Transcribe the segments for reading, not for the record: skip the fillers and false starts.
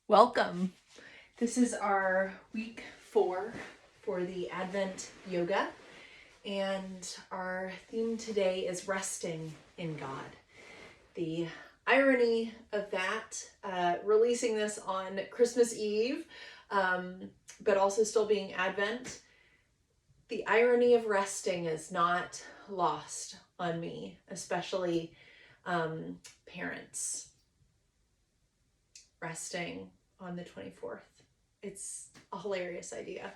Welcome. This is our week 4 for the Advent Yoga, and our theme today is resting in God. The irony of that, releasing this on Christmas Eve, but also still being Advent, the irony of resting is not lost on me, especially parents resting on the 24th. It's a hilarious idea.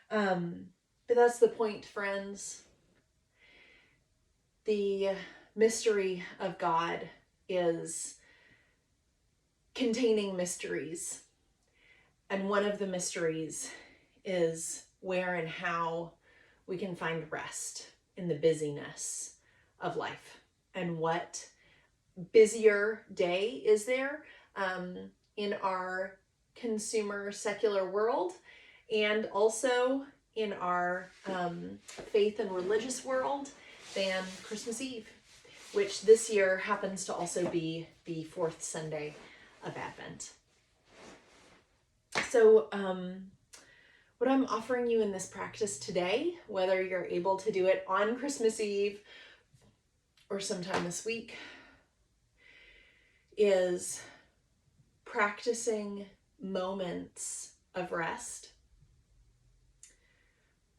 But that's the point, friends. The mystery of God is containing mysteries. And one of the mysteries is where and how we can find rest in the busyness of life. And what busier day is there in our consumer secular world, and also in our faith and religious world, than Christmas Eve, which this year happens to also be the 4th Sunday of Advent. So what I'm offering you in this practice today, whether you're able to do it on Christmas Eve or sometime this week, is practicing moments of rest,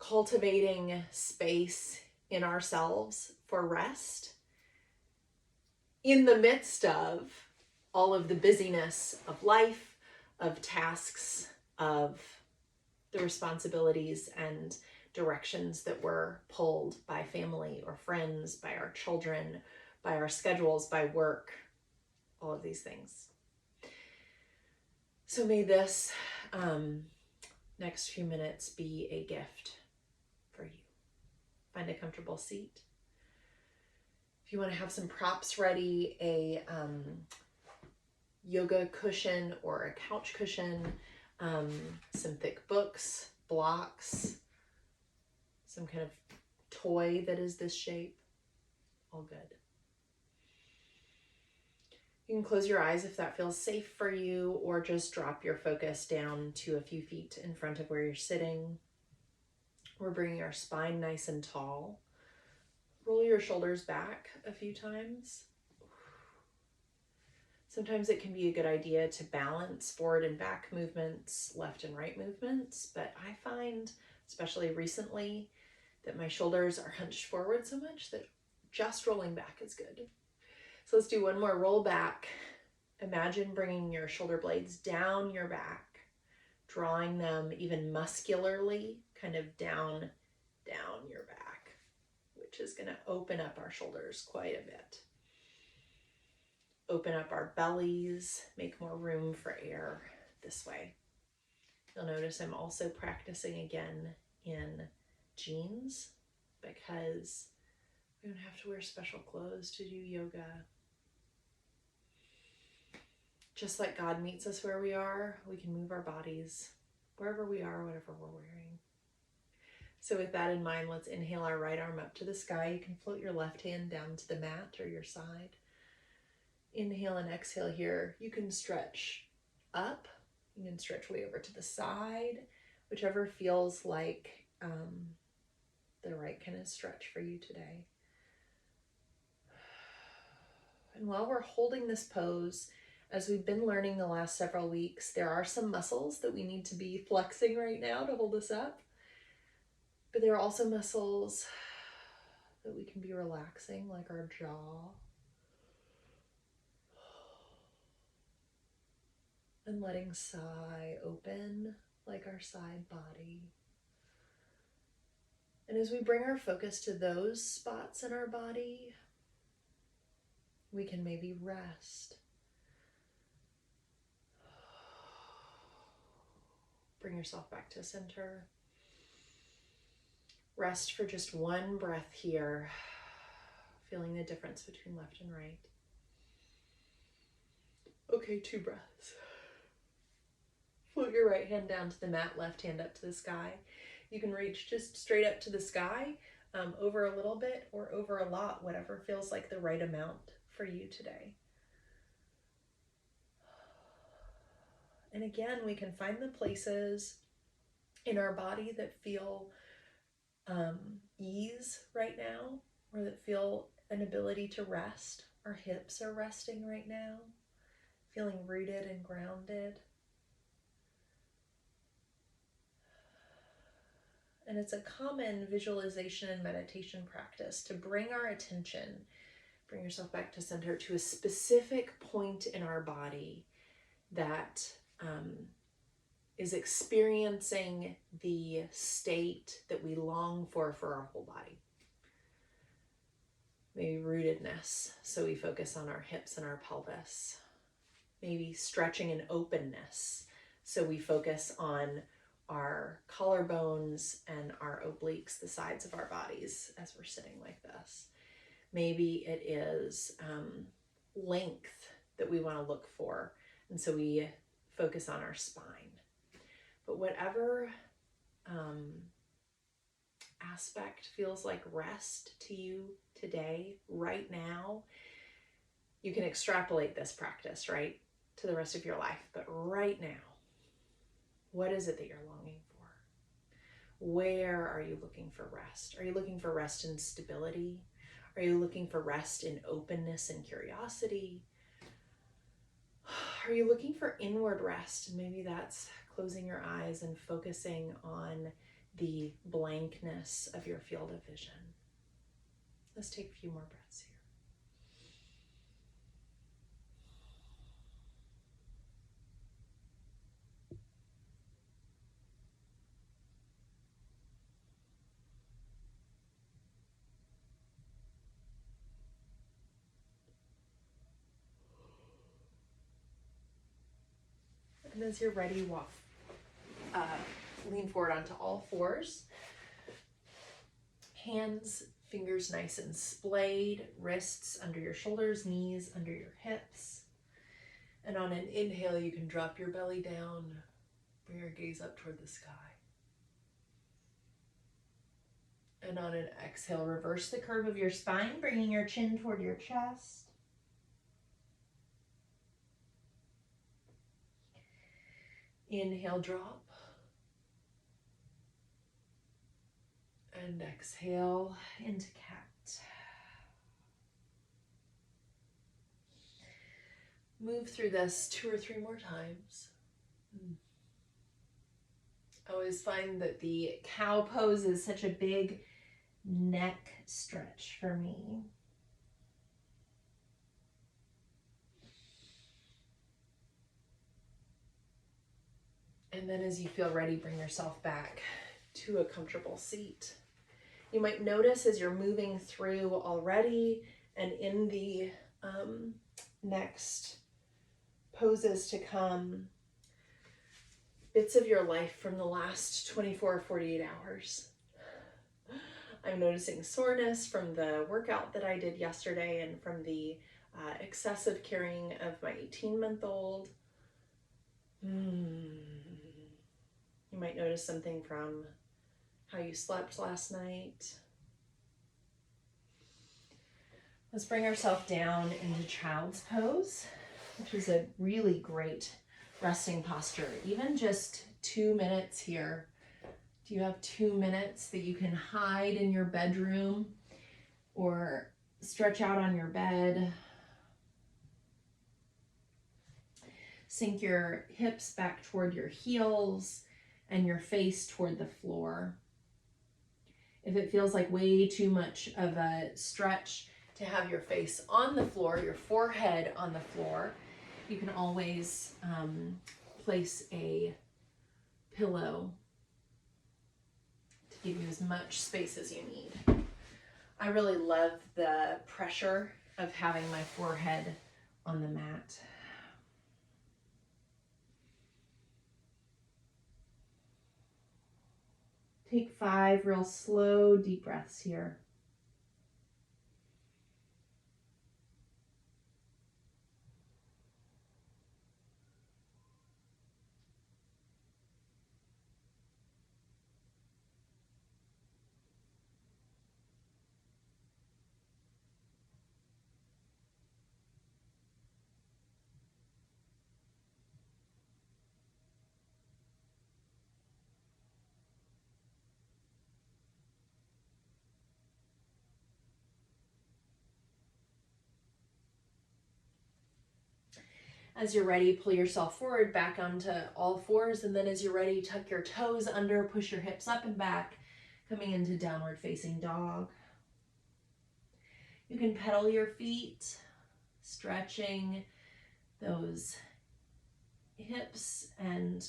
cultivating space in ourselves for rest in the midst of all of the busyness of life, of tasks, of the responsibilities and directions that we're pulled by family or friends, by our children, by our schedules, by work, all of these things. So may this next few minutes be a gift for you. Find a comfortable seat. If you want to have some props ready, a yoga cushion or a couch cushion, some thick books, blocks, some kind of toy that is this shape, all good. You can close your eyes if that feels safe for you, or just drop your focus down to a few feet in front of where you're sitting. We're bringing our spine nice and tall. Roll your shoulders back a few times. Sometimes it can be a good idea to balance forward and back movements, left and right movements, but I find, especially recently, that my shoulders are hunched forward so much that just rolling back is good. So let's do one more roll back. Imagine bringing your shoulder blades down your back, drawing them even muscularly, kind of down your back, which is going to open up our shoulders quite a bit. Open up our bellies, make more room for air this way. You'll notice I'm also practicing again in jeans because we don't have to wear special clothes to do yoga. Just like God meets us where we are, we can move our bodies wherever we are, whatever we're wearing. So with that in mind, let's inhale our right arm up to the sky. You can float your left hand down to the mat or your side. Inhale and exhale here. You can stretch up. You can stretch way over to the side, whichever feels like the right kind of stretch for you today. And while we're holding this pose, as we've been learning the last several weeks, there are some muscles that we need to be flexing right now to hold us up. But there are also muscles that we can be relaxing, like our jaw. And letting sigh open, like our side body. And as we bring our focus to those spots in our body, we can maybe rest. Bring yourself back to center. Rest for just one breath here, feeling the difference between left and right. Okay, 2 breaths. Float your right hand down to the mat, left hand up to the sky. You can reach just straight up to the sky, over a little bit or over a lot, whatever feels like the right amount for you today. And again, we can find the places in our body that feel ease right now, or that feel an ability to rest. Our hips are resting right now, feeling rooted and grounded. And it's a common visualization and meditation practice to bring our attention, bring yourself back to center, to a specific point in our body that is experiencing the state that we long for our whole body. Maybe rootedness, so we focus on our hips and our pelvis. Maybe stretching and openness, so we focus on our collarbones and our obliques, the sides of our bodies as we're sitting like this. Maybe it is length that we want to look for, and so we focus on our spine. But whatever aspect feels like rest to you today, right now, you can extrapolate this practice, right, to the rest of your life. But right now, what is it that you're longing for? Where are you looking for rest? Are you looking for rest in stability? Are you looking for rest in openness and curiosity? Are you looking for inward rest? And maybe that's closing your eyes and focusing on the blankness of your field of vision. Let's take a few more breaths here. And as you're ready, walk, lean forward onto all fours. Hands, fingers nice and splayed, wrists under your shoulders, knees under your hips. And on an inhale, you can drop your belly down, bring your gaze up toward the sky. And on an exhale, reverse the curve of your spine, bringing your chin toward your chest. Inhale, drop. And exhale into cat. Move through this 2 or 3 more times. I always find that the cow pose is such a big neck stretch for me. And then as you feel ready, bring yourself back to a comfortable seat. You might notice as you're moving through already and in the next poses to come, bits of your life from the last 24 or 48 hours. I'm noticing soreness from the workout that I did yesterday and from the excessive carrying of my 18-month-old. You might notice something from how you slept last night. Let's bring ourselves down into child's pose, which is a really great resting posture. Even just 2 minutes here. Do you have 2 minutes that you can hide in your bedroom or stretch out on your bed? Sink your hips back toward your heels and your face toward the floor. If it feels like way too much of a stretch to have your face on the floor, your forehead on the floor, you can always place a pillow to give you as much space as you need. I really love the pressure of having my forehead on the mat. Take 5 real slow, deep breaths here. As you're ready, pull yourself forward back onto all fours, and then as you're ready, tuck your toes under, push your hips up and back, coming into downward facing dog. You can pedal your feet, stretching those hips and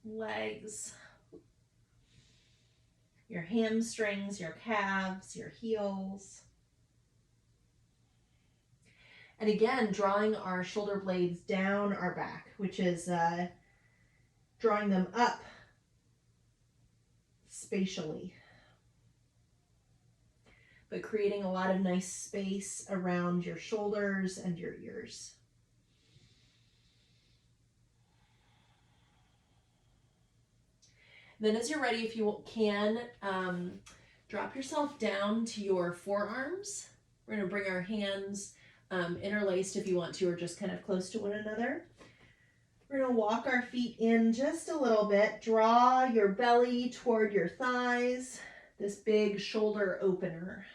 legs, your hamstrings, your calves, your heels. And again, drawing our shoulder blades down our back, which is drawing them up spatially, but creating a lot of nice space around your shoulders and your ears. Then as you're ready, if you can, drop yourself down to your forearms. We're going to bring our hands interlaced if you want to, or just kind of close to one another. We're going to walk our feet in just a little bit. Draw your belly toward your thighs, this big shoulder opener.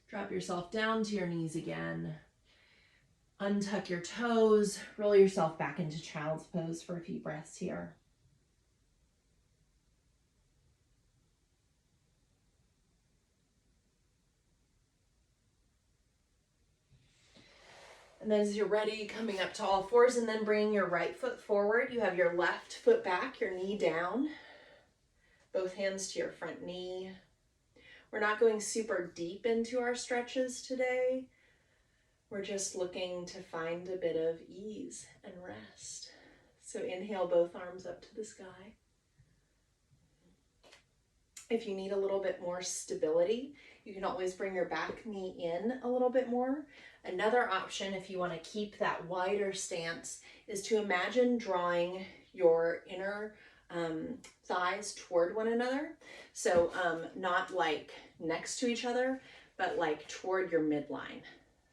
Drop yourself down to your knees again. Untuck your toes. Roll yourself back into child's pose for a few breaths here. And then as you're ready, coming up to all fours and then bringing your right foot forward. You have your left foot back, your knee down. Both hands to your front knee. We're not going super deep into our stretches today. We're just looking to find a bit of ease and rest. So inhale both arms up to the sky. If you need a little bit more stability, you can always bring your back knee in a little bit more. Another option, if you want to keep that wider stance, is to imagine drawing your inner thighs toward one another. So not like next to each other, but like toward your midline.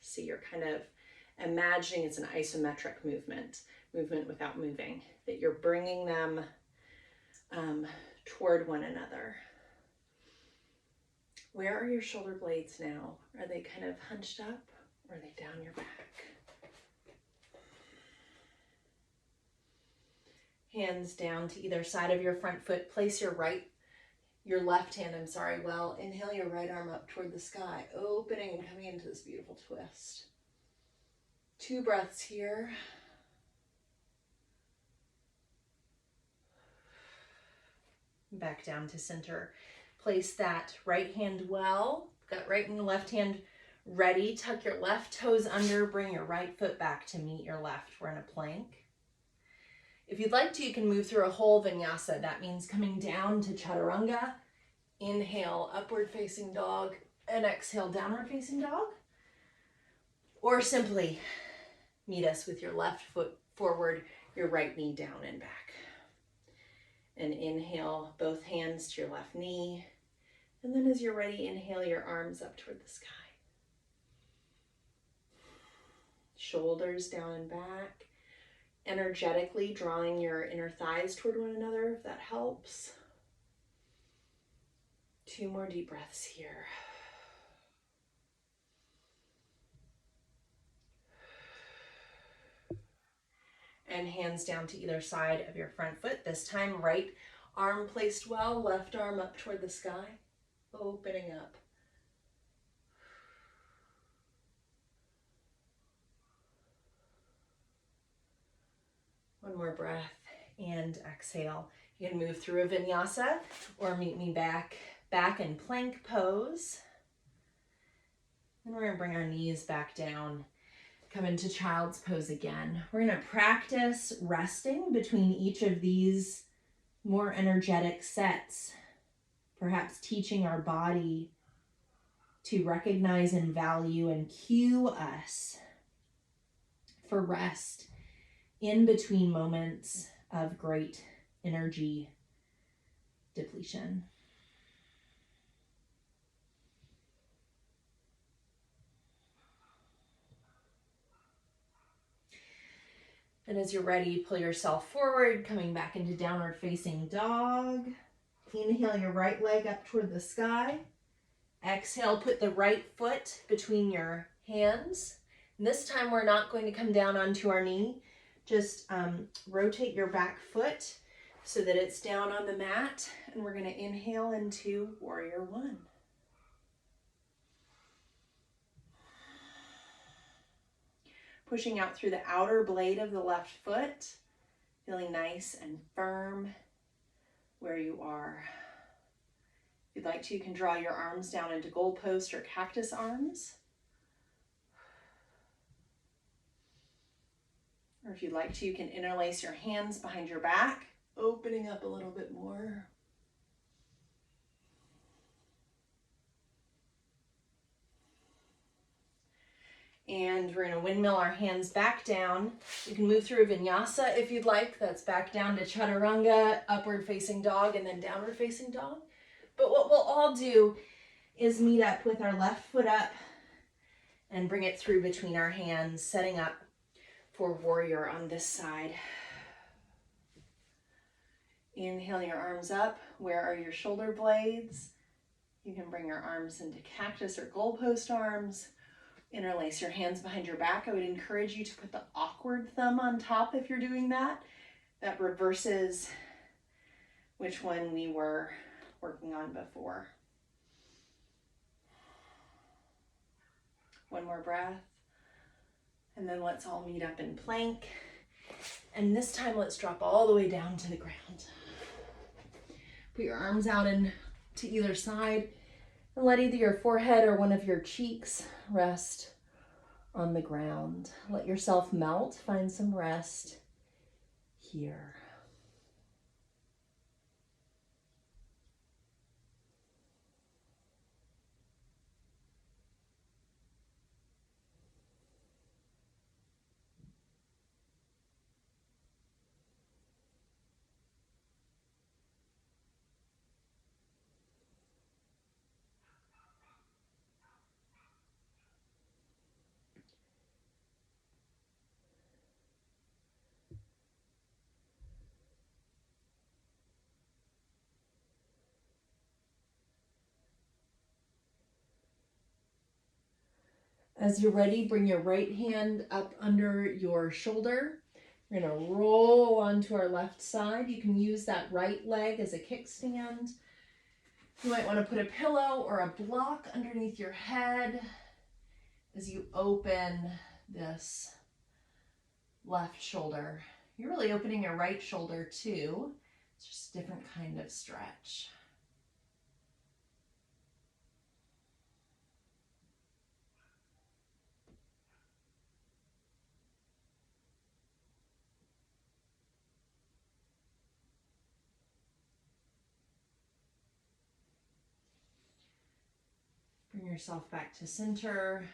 So you're kind of imagining it's an isometric movement without moving, that you're bringing them toward one another. Where are your shoulder blades now? Are they kind of hunched up or are they down your back? Hands down to either side of your front foot. Place your left hand, well, inhale your right arm up toward the sky, opening and coming into this beautiful twist. 2 breaths here. Back down to center. Place that right hand well, got right and left hand ready. Tuck your left toes under, bring your right foot back to meet your left. We're in a plank. If you'd like to, you can move through a whole vinyasa. That means coming down to chaturanga. Inhale, upward facing dog, and exhale, downward facing dog. Or simply meet us with your left foot forward, your right knee down and back. And inhale, both hands to your left knee. And then as you're ready, inhale your arms up toward the sky. Shoulders down and back. Energetically drawing your inner thighs toward one another, if that helps. 2 more deep breaths here. And hands down to either side of your front foot. This time, right arm placed well, left arm up toward the sky, opening up. One more breath and exhale. You can move through a vinyasa or meet me back in plank pose. And we're gonna bring our knees back down. Come into child's pose again. We're gonna practice resting between each of these more energetic sets. Perhaps teaching our body to recognize and value and cue us for rest in between moments of great energy depletion. And as you're ready, pull yourself forward, coming back into downward facing dog. Inhale your right leg up toward the sky. Exhale, put the right foot between your hands. And this time we're not going to come down onto our knee. Just rotate your back foot so that it's down on the mat. And we're going to inhale into Warrior One. Pushing out through the outer blade of the left foot, feeling nice and firm where you are. If you'd like to, you can draw your arms down into goalpost or cactus arms. Or if you'd like to, you can interlace your hands behind your back, opening up a little bit more. And we're gonna windmill our hands back down. You can move through a vinyasa if you'd like. That's back down to chaturanga, upward facing dog, and then downward facing dog. But what we'll all do is meet up with our left foot up and bring it through between our hands, setting up for warrior on this side. Inhale your arms up. Where are your shoulder blades? You can bring your arms into cactus or goalpost arms. Interlace your hands behind your back. I would encourage you to put the awkward thumb on top if you're doing that. That reverses which one we were working on before. One more breath. And then let's all meet up in plank. And this time let's drop all the way down to the ground. Put your arms out and to either side and let either your forehead or one of your cheeks rest on the ground. Let yourself melt, find some rest here. As you're ready, bring your right hand up under your shoulder. We're going to roll onto our left side. You can use that right leg as a kickstand. You might want to put a pillow or a block underneath your head as you open this left shoulder. You're really opening your right shoulder too. It's just a different kind of stretch. Bring yourself back to center.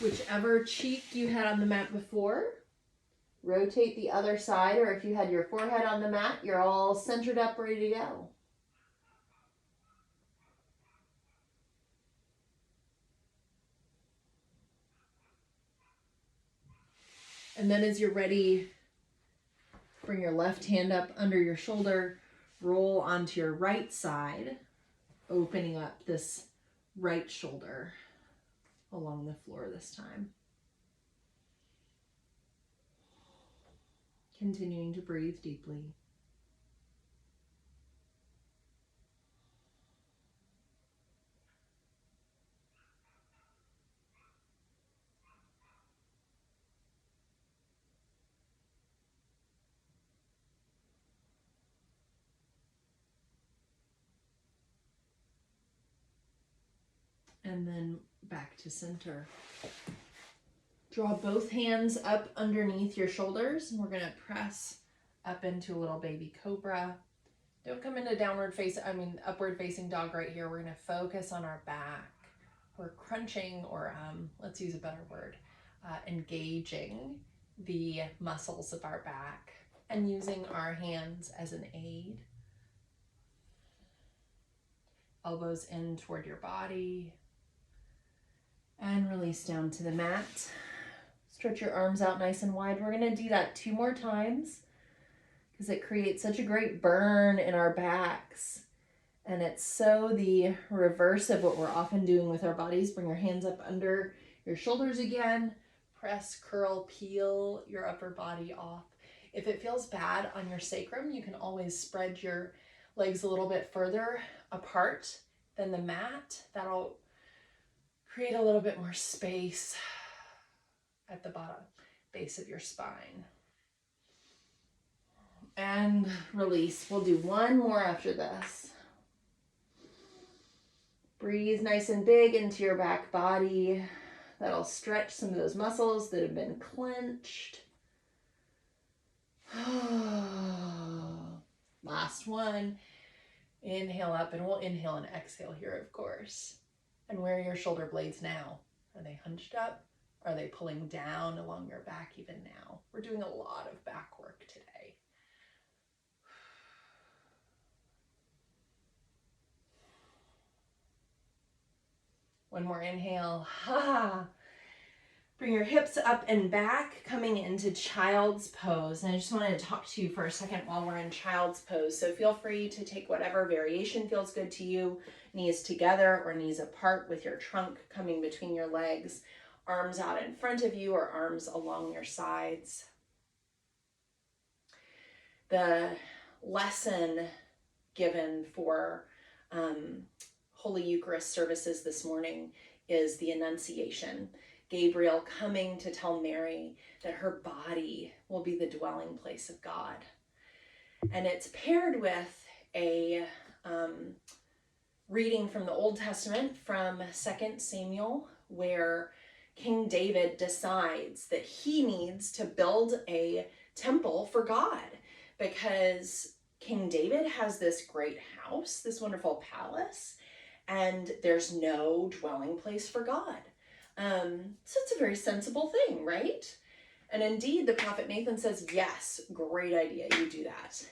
Whichever cheek you had on the mat before, rotate the other side, or if you had your forehead on the mat, you're all centered up, ready to go. And then as you're ready, bring your left hand up under your shoulder, roll onto your right side, opening up this right shoulder along the floor this time. Continuing to breathe deeply. And then back to center. Draw both hands up underneath your shoulders, and we're going to press up into a little baby cobra. Don't come into upward facing dog right here. We're going to focus on our back. We're crunching, or let's use a better word, engaging the muscles of our back and using our hands as an aid. Elbows in toward your body. And release down to the mat. Stretch your arms out nice and wide. We're going to do that 2 more times because it creates such a great burn in our backs. And it's so the reverse of what we're often doing with our bodies. Bring your hands up under your shoulders again. Press, curl, peel your upper body off. If it feels bad on your sacrum, you can always spread your legs a little bit further apart than the mat. That'll create a little bit more space at the bottom base of your spine. And release. We'll do 1 more after this. Breathe nice and big into your back body. That'll stretch some of those muscles that have been clenched. Last one. Inhale up, and we'll inhale and exhale here, of course. And where are your shoulder blades now? Are they hunched up? Are they pulling down along your back even now? We're doing a lot of back work today. One more inhale. Bring your hips up and back, coming into child's pose. And I just wanted to talk to you for a second while we're in child's pose. So feel free to take whatever variation feels good to you. Knees together or knees apart with your trunk coming between your legs. Arms out in front of you or arms along your sides. The lesson given for Holy Eucharist services this morning is the Annunciation. Gabriel coming to tell Mary that her body will be the dwelling place of God. And it's paired with a reading from the Old Testament from 2 Samuel, where King David decides that he needs to build a temple for God because King David has this great house, this wonderful palace, and there's no dwelling place for God. So it's a very sensible thing, right? And indeed, the prophet Nathan says, yes, great idea, you do that.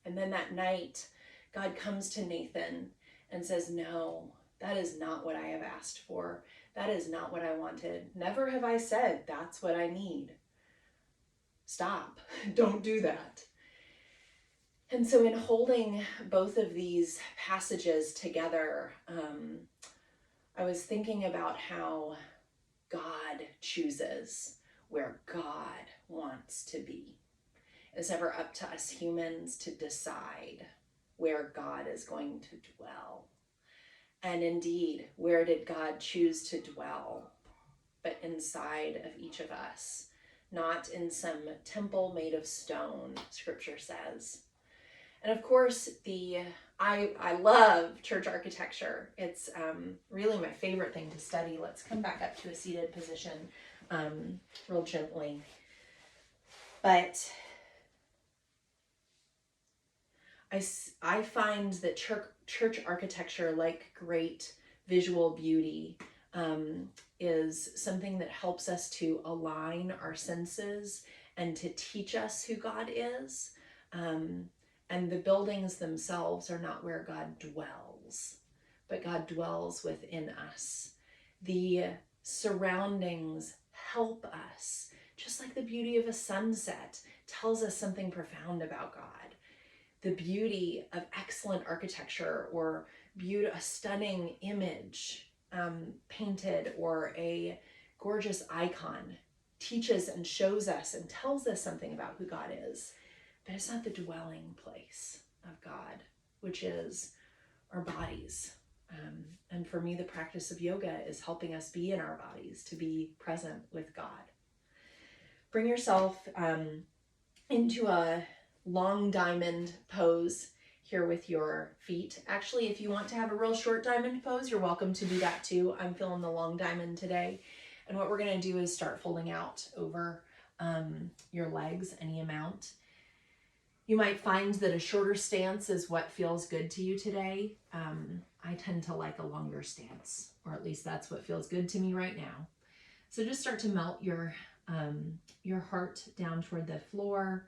And then that night, God comes to Nathan and says, no, that is not what I have asked for. That is not what I wanted. Never have I said, that's what I need. Stop, don't do that. And so in holding both of these passages together, I was thinking about how God chooses where God wants to be. It's never up to us humans to decide where God is going to dwell. And indeed, where did God choose to dwell? But inside of each of us, not in some temple made of stone, Scripture says. And of course, I love church architecture. It's really my favorite thing to study. Let's come back up to a seated position real gently. But I find that church architecture, like great visual beauty, is something that helps us to align our senses and to teach us who God is. And the buildings themselves are not where God dwells, but God dwells within us. The surroundings help us, just like the beauty of a sunset tells us something profound about God. The beauty of excellent architecture or a stunning image painted or a gorgeous icon teaches and shows us and tells us something about who God is. But it's not the dwelling place of God, which is our bodies. And for me, the practice of yoga is helping us be in our bodies, to be present with God. Bring yourself into a long diamond pose here with your feet. Actually, if you want to have a real short diamond pose, you're welcome to do that too. I'm feeling the long diamond today. And what we're going to do is start folding out over your legs any amount. You might find that a shorter stance is what feels good to you today. I tend to like a longer stance, or at least that's what feels good to me right now. So just start to melt your heart down toward the floor,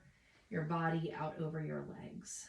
your body out over your legs.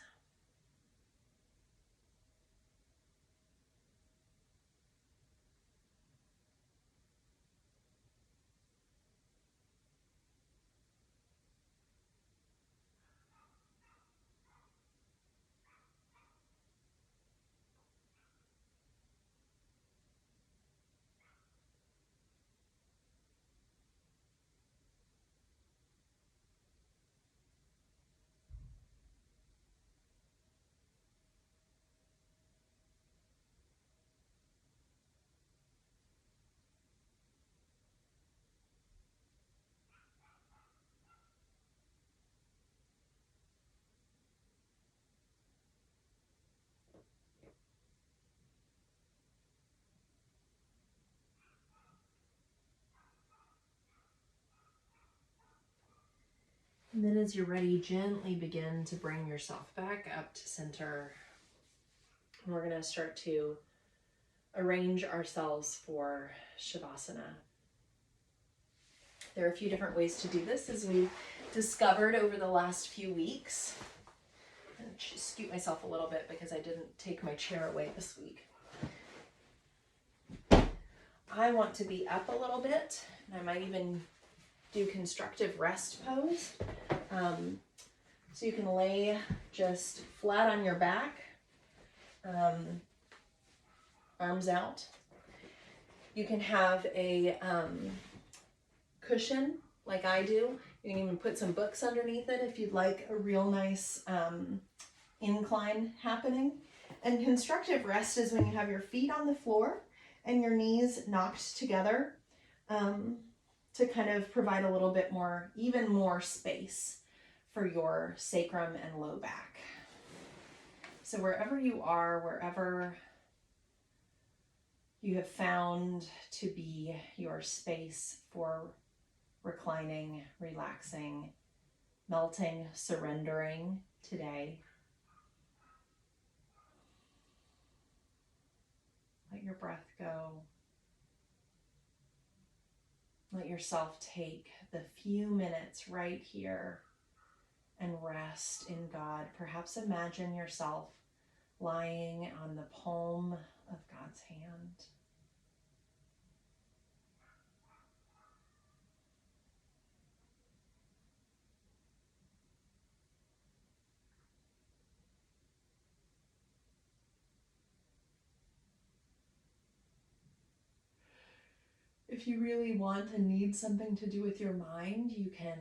And then as you're ready, gently begin to bring yourself back up to center. And we're going to start to arrange ourselves for Shavasana. There are a few different ways to do this, as we've discovered over the last few weeks. I'm going to scoot myself a little bit because I didn't take my chair away this week. I want to be up a little bit, and I might even do constructive rest pose. So you can lay just flat on your back, arms out. You can have a cushion like I do. You can even put some books underneath it if you'd like a real nice incline happening. And constructive rest is when you have your feet on the floor and your knees knocked together to kind of provide a little bit more, even more space for your sacrum and low back. So wherever you are, wherever you have found to be your space for reclining, relaxing, melting, surrendering today, let your breath go. Let yourself take the few minutes right here and rest in God. Perhaps imagine yourself lying on the palm of God's hand. If you really want and need something to do with your mind, you can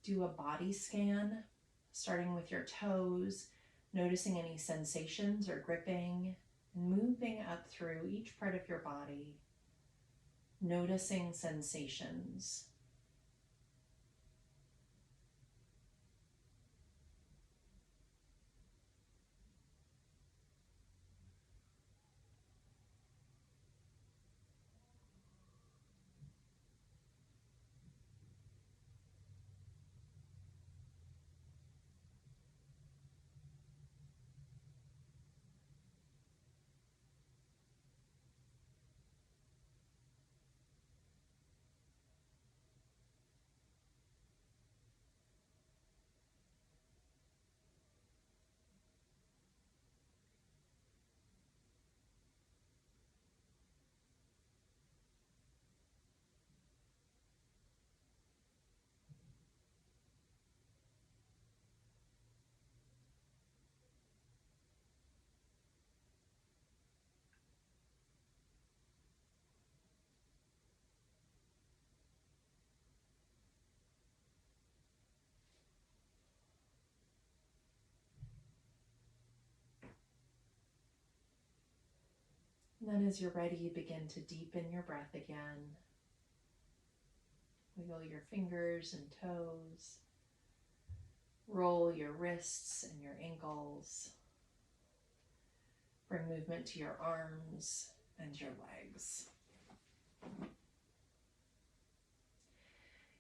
do a body scan, starting with your toes, noticing any sensations or gripping, and moving up through each part of your body, noticing sensations. And then as you're ready, begin to deepen your breath again. Wiggle your fingers and toes. Roll your wrists and your ankles. Bring movement to your arms and your legs.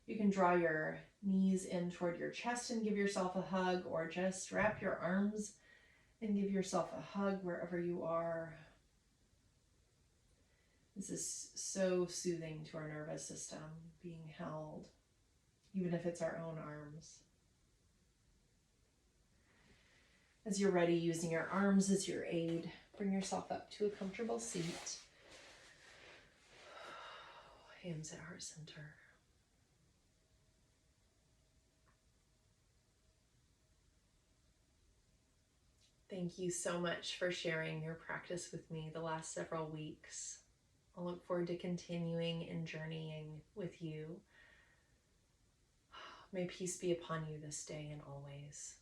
You can draw your knees in toward your chest and give yourself a hug, or just wrap your arms and give yourself a hug wherever you are. This is so soothing to our nervous system, being held, even if it's our own arms. As you're ready, using your arms as your aid, bring yourself up to a comfortable seat. Hands at heart center. Thank you so much for sharing your practice with me the last several weeks. I look forward to continuing and journeying with you. May peace be upon you this day and always.